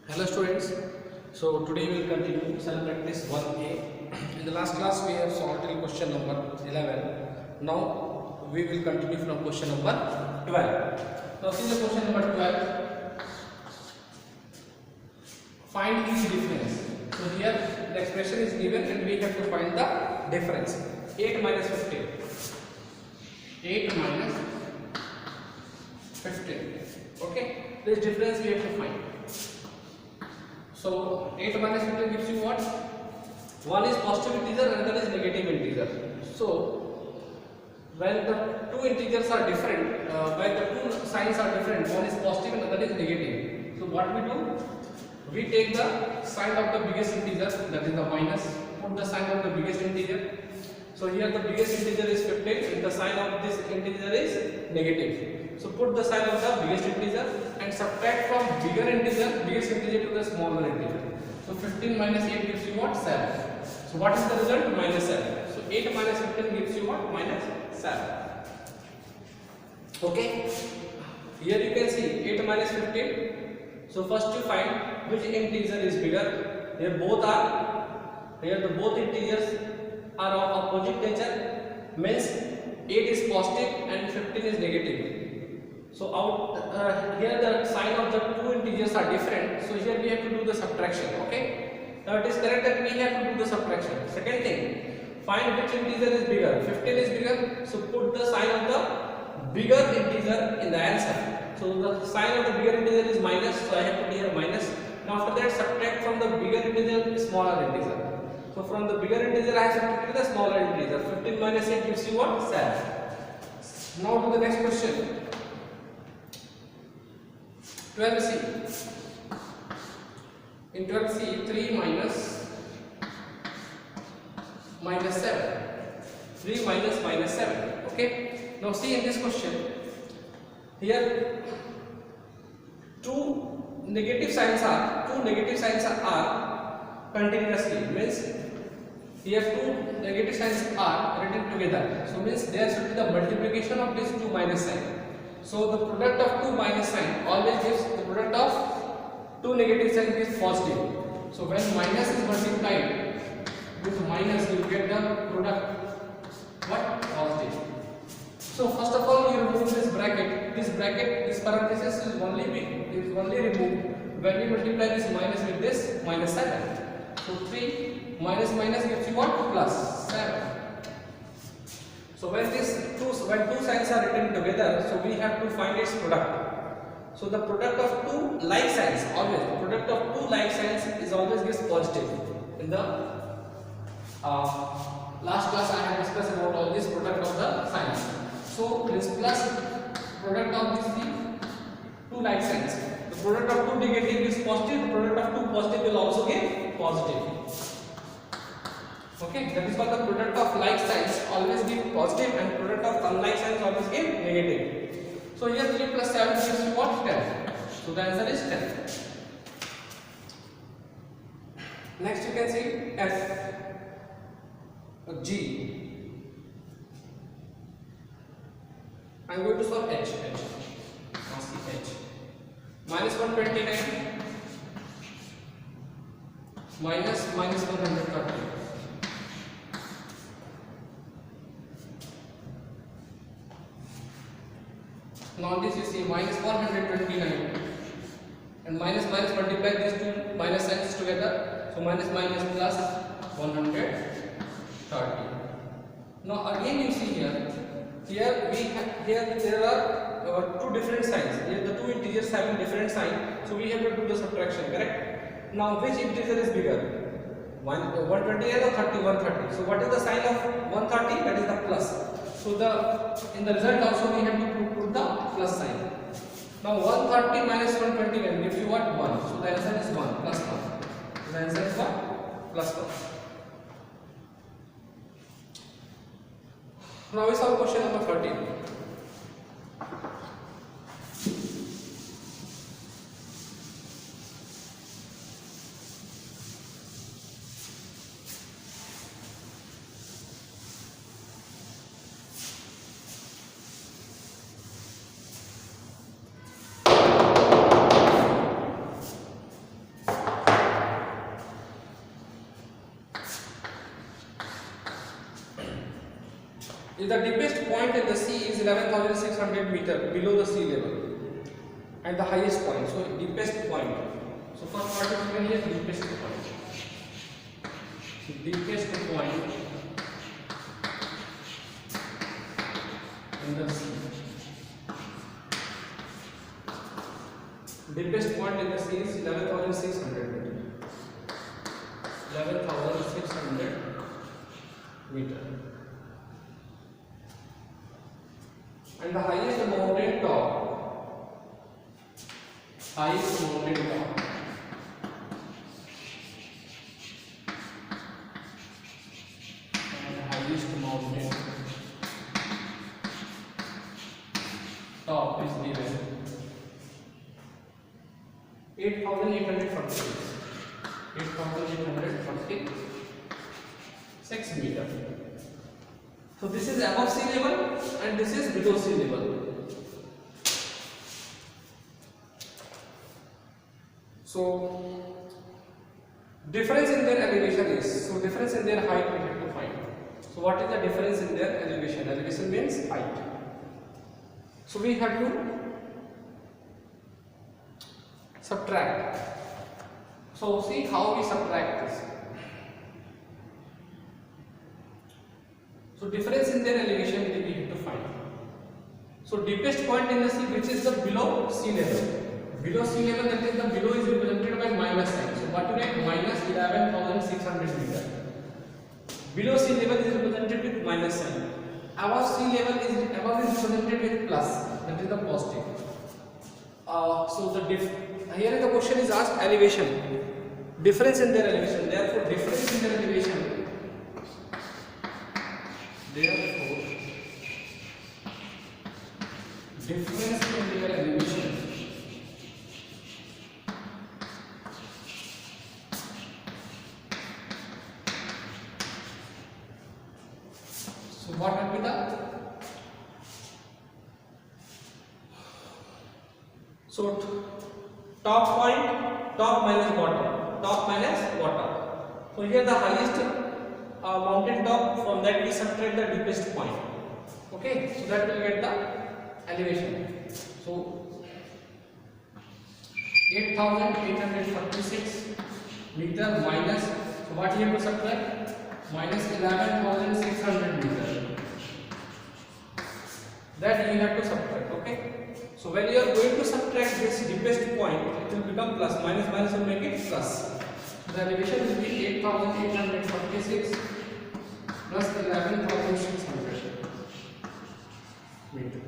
Hello students, so today we will continue cell practice 1A. In the last class we have solved till question number 11. Now we will continue from question number 12. Now see the question number 12. Find each difference. So here the expression is given and we have to find the difference. 8 minus 15. 8 minus 15. Okay, this difference we have to find. So 8 minus 15 gives you what? One is positive integer and another is negative integer. So when the two integers are different, when the two signs are different, one is positive and another is negative. So what we do? We take the sign of the biggest integer, that is the minus, put the sign of the biggest integer. So here the biggest integer is 15 and the sign of this integer is negative. So put the sign of the biggest integer and subtract from biggest integer to the smaller integer. So 15 minus 8 gives you what? 7. So what is the result? Minus 7. So 8 minus 15 gives you what? Minus 7. Okay. Here you can see 8 minus 15. So first you find which integer is bigger. Here the both integers are of opposite nature. Means 8 is positive and 15 is negative. So here the sign of the two integers are different. So here we have to do the subtraction. Okay. Now it is correct that we have to do the subtraction. Second thing, find which integer is bigger. 15 is bigger. So put the sign of the bigger integer in the answer. So the sign of the bigger integer is minus. So I have put here minus. Now after that subtract from the bigger integer smaller integer. So from the bigger integer I have subtracted the smaller integer. 15 minus 8 gives you what? 7. Now to the next question. 12c. In 12c, 3 minus 7. 3 minus 7. Okay. Now see in this question. Here two negative signs are continuously. Means here two negative signs are written together. So means there should be the multiplication of these two minus signs. So the product of two minus sign always gives the product of two negative signs is positive. So when minus is multiplied with minus, you get the product what? Positive. So first of all you remove this bracket. This parenthesis is only removed when you multiply this minus with this minus 7. So 3 minus gives you what? Plus 7. So when two signs are written together, so we have to find its product. So the product of two like signs is always gives positive. In the last class I have discussed about all this product of the signs. So this plus product of these two like signs. The product of two negative is positive. The product of two positive will also give positive. Okay, that is why the product of like signs always give positive and product of unlike signs always give negative. So here 3 plus 7 gives you what? 10. So the answer is 10. Next you can see F, G. I am going to solve H. Now see H. Minus 129 minus 130. Now this you see minus 129 and minus multiply these two minus signs together. So minus plus 130. Now again you see here there are two different signs. Here the two integers having different sign. So we have to do the subtraction, correct? Now which integer is bigger? 129 or 130? So what is the sign of 130? That is the plus. So in the result also we have to put the plus sign. Now 130 minus 129 gives you what? 1. So the answer is 1 plus 1. So the answer is what? Plus 1. Now we solve question number 13. The deepest point in the sea is 11,600 meter below the sea level, and the highest point. So deepest point. So first what is given here? Deepest point. Deepest point in the sea. Deepest point in the sea is 11,600 meter. 11,600 meter. And the highest mountain top. Highest mountain top. And highest mountain top is given 8,846. 8,846 meter. So this is above sea level and this is below sea level. So difference in their elevation is, so difference in their height we have to find. So what is the difference in their elevation? Elevation means height. So we have to subtract. So see how we subtract this. So difference in their elevation we have to find. So deepest point in the sea, which is the below sea level. Below sea level, that is the below is represented by minus sign. So what to write? Minus 11,600 meter. Below sea level is represented with minus sign. Above sea level is represented with plus. That is the positive. So the here the question is asked elevation. Difference in their elevation. Therefore, difference in their elevation. Therefore, difference in their elevation so what will be the top point, top minus bottom. So here the highest mountain top, from that we subtract the deepest point. Okay, so that will get the elevation. So 8,846 meter minus, so what you have to subtract? Minus 11,600 meter. That you have to subtract. Okay, so when you are going to subtract this deepest point, it will become plus. Minus will make it plus. So the elevation will be 8,846 plus 11,600 meter.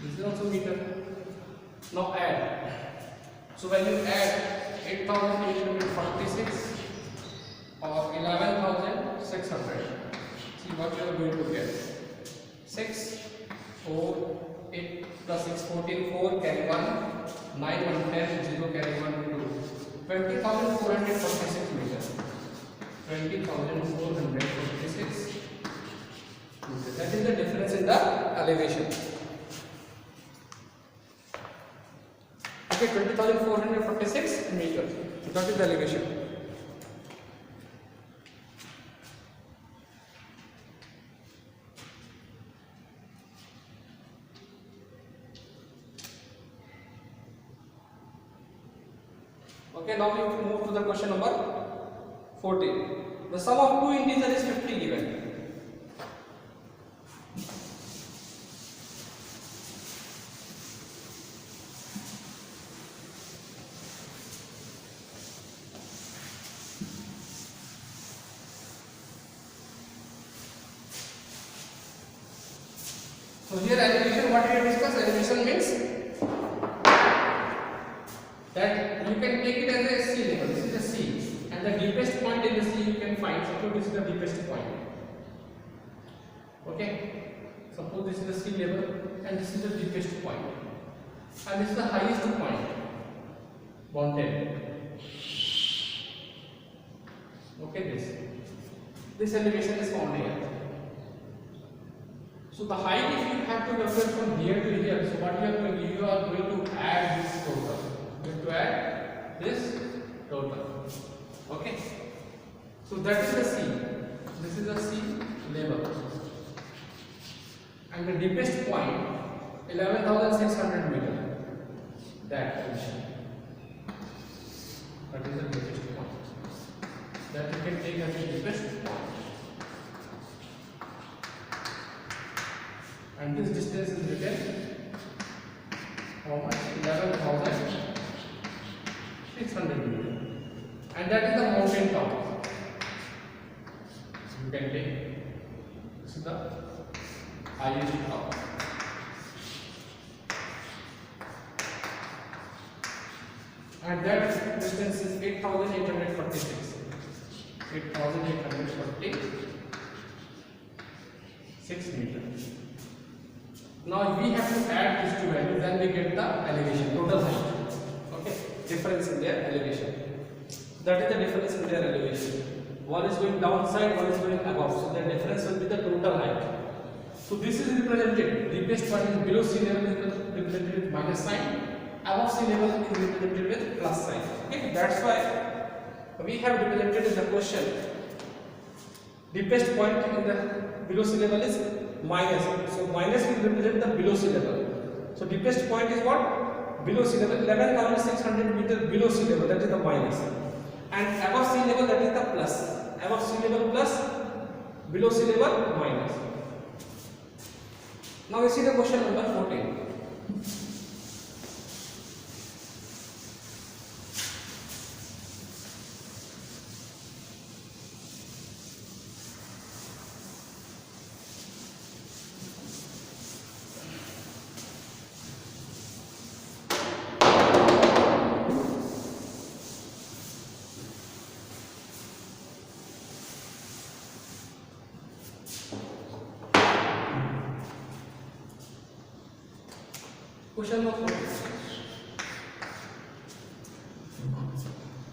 This is also meter. Now add. So when you add 8,846 or 11,600, see what you are going to get. 6, 4, 8 plus 6, 14, 4 carry 1, 9, 1, 10, 0 carry 1, 2. 20,446 meters. 20,446 meters. That is the difference in the elevation. Okay, 20,446 meters. That is the elevation. Okay, now we move to the question number 14. The sum of two integers is 50 given. So here elevation, what we have discussed, elevation means that you can take it as a sea level. This is a sea, and the deepest point in the sea you can find. Suppose this is the deepest point. Okay, suppose this is the sea level, and this is the deepest point, and this is the highest point, mountain. Okay, this elevation is found here. So the height, if you have to refer from here to here, so what you are going to add this total. You have to add this total. Okay. So that is the sea. This is the deepest point 11,600 meter. That position. That is the deepest point. That you can take as the deepest point. And this distance is written how much? 11,600 meter. And that is the mountain top. You can take this is the highest top. And that distance is 8,846. 8,846 meters. Now we have to add these two values, then we get the elevation, total height. Okay, difference in their elevation. That is the difference in their elevation. One is going downside, one is going above. So the difference will be the total height. So this is represented. Deepest point is below sea level is represented with minus sign. Above sea level is represented with plus sign. Okay, that's why we have represented in the question. Deepest point in the below sea level is minus. So minus will represent the below sea level. So deepest point is what? Below sea level, 11,600 meter below sea level. That is the minus. And above sea level, that is the plus. Above sea level plus, below sea level minus. Now we see the question number 14. Question number 14.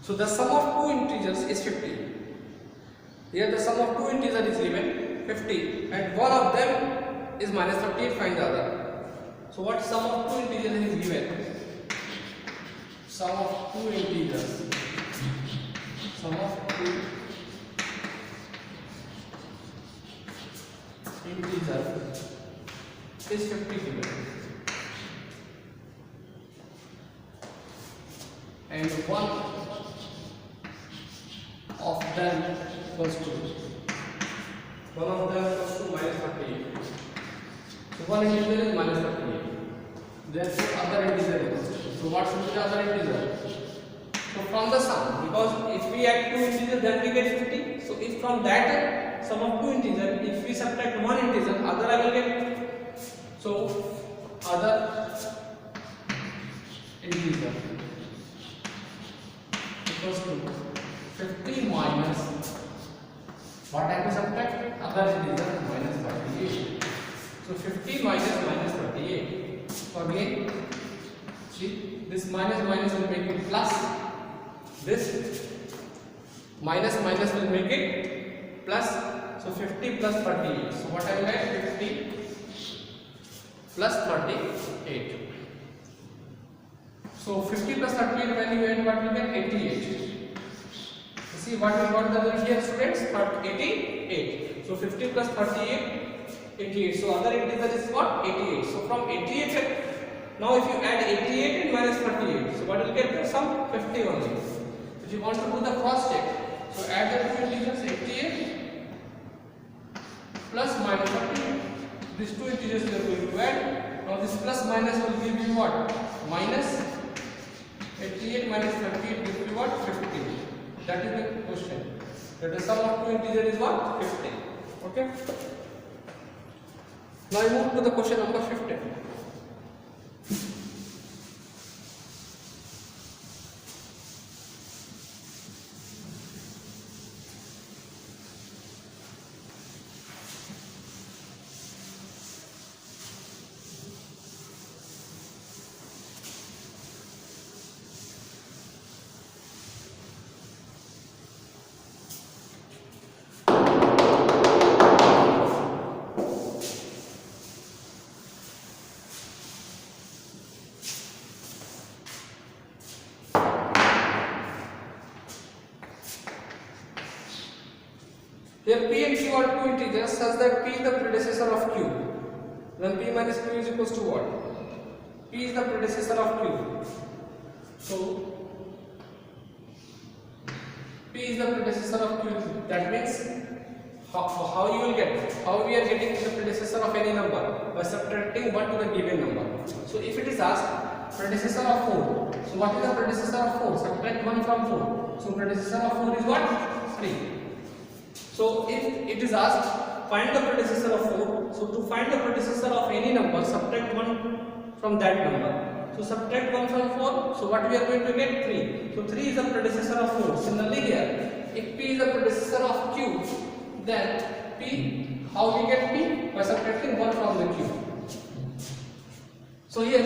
So the sum of two integers is 50. Here the sum of two integers is given 50 and one of them is minus 38. Find the other. So what sum of two integers is given? Sum of two integers. Sum of two integers is 50 given. And one of them equals to minus 38. So one integer is minus 38. Therefore other integer equals to. So what should be the other integer? So from the sum, because if we add two integers then we get 50. So if from that sum of two integers, if we subtract one integer, other I will get. So other integer equals to 50 minus what I have to subtract? Other integer minus 38. So 50 minus 38. So again, see this minus will make it plus. This minus will make it plus. So 50 plus 38. So what I will get? 50 plus 38. So 50 plus 38 value and what we get? 88. See what we got the other here, students? 88. So 50 plus 38, 88. So other integer is what? 88. So from 88, now if you add 88 and minus 38, so what will get the sum? 50 only. If you want to do the cross check, so add the two integers 88 plus minus 38. These two integers we are going to add. Now this plus minus will give you what? Minus 88 minus 38 gives you what? 50. That is the question. That the sum of two integers is what? 50. Okay. Now I move to the question number 15. Here P and Q are two integers such that P is the predecessor of Q. then P minus Q is equals to what? P is the predecessor of Q. So P is the predecessor of Q. That means how you will get, how we are getting the predecessor of any number? By subtracting 1 to the given number. So if it is asked predecessor of 4, so what is the predecessor of 4? Subtract 1 from 4. So predecessor of 4 is what? 3. So if it is asked find the predecessor of 4, so to find the predecessor of any number, subtract 1 from that number. So subtract 1 from 4, so what we are going to get? 3. So 3 is the predecessor of 4. Similarly here, if P is the predecessor of Q, then P, how we get P? By subtracting 1 from the Q. So here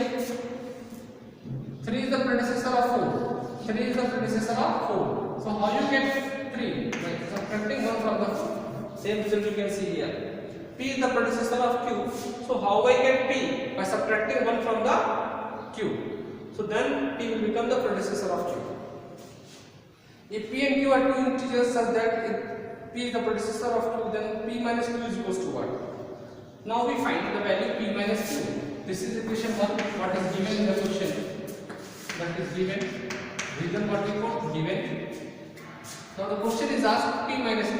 3 is the predecessor of 4. 3 is the predecessor of 4. So how you get 3? By subtracting 1 from the 4. Same result you can see here. P is the predecessor of Q. So how I get P? By subtracting 1 from the Q. So then P will become the predecessor of Q. If P and Q are two integers such that if P is the predecessor of Q, then P minus Q is equals to what? Now we find the value P minus Q. This is equation 1. What is given in the question? That is given. Reason what we got? Given. Now the question is asked P minus Q.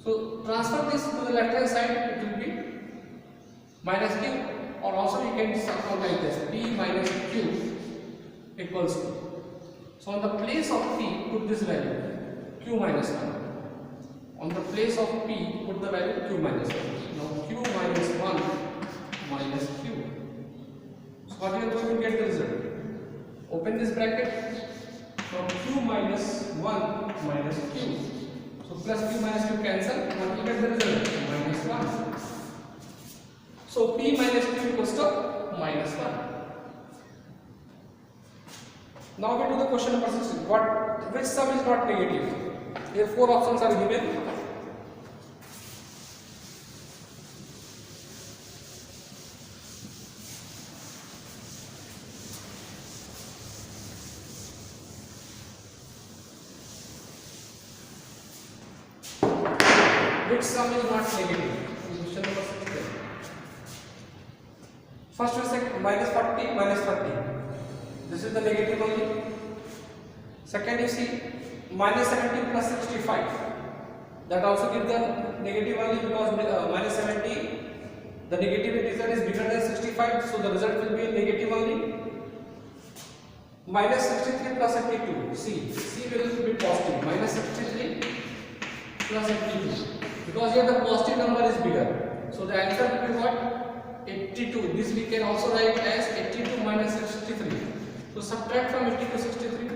So transfer this to the left hand side, it will be minus Q, or also you can solve like this, P minus Q equals to. So on the place of P, put this value, Q minus 1. On the place of P, put the value Q minus 1. Now Q minus 1 minus Q. So what you are going to get the result? Open this bracket. From Q minus 1 minus Q. So plus Q minus Q cancel. What will get the result? Minus 1. So P minus Q equals to minus 1. Now we do the question number 16. Which sum is not negative? Here 4 options are given. Which sum is not negative? Question number 16. First and second, minus 40, minus 30. This is the negative only. Second, you see, minus 70 plus 65. That also gives the negative only because minus 70, the negative integer is bigger than 65, so the result will be negative only. Minus 63 plus 82. C will be positive. Minus 63 plus 82. Because here the positive number is bigger. So the answer will be what? 82. This we can also write as 82 minus 63. So subtract from 80 to 63.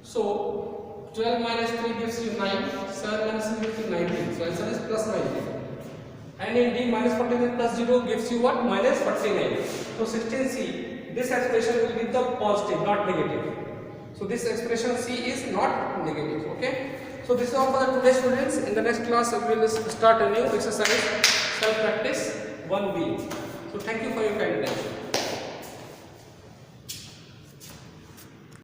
So 12 minus 3 gives you 9. 7 minus 3 gives you 19. So answer is plus 19. And in D, minus 49 plus 0 gives you what? Minus 49. So 16C, this expression will be the positive, not negative. So this expression C is not negative. Okay. So this is all for the today students. In the next class we will start a new exercise, self practice 1B. So thank you for your kind attention.